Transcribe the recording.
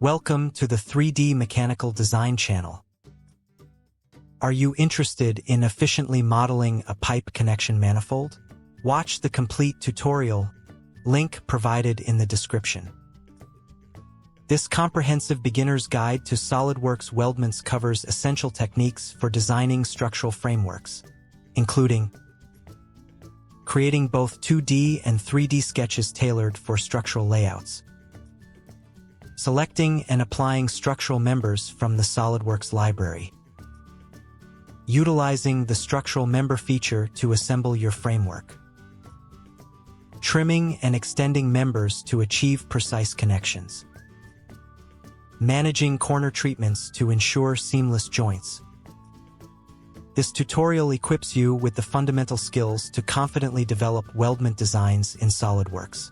Welcome to the 3D Mechanical Design channel. Are you interested in efficiently modeling a pipe connection manifold? Watch the complete tutorial, link provided in the description. This comprehensive beginner's guide to SolidWorks Weldments covers essential techniques for designing structural frameworks, including creating both 2D and 3D sketches tailored for structural layouts, selecting and applying structural members from the SolidWorks library, utilizing the structural member feature to assemble your framework, trimming and extending members to achieve precise connections, managing corner treatments to ensure seamless joints. This tutorial equips you with the fundamental skills to confidently develop weldment designs in SolidWorks.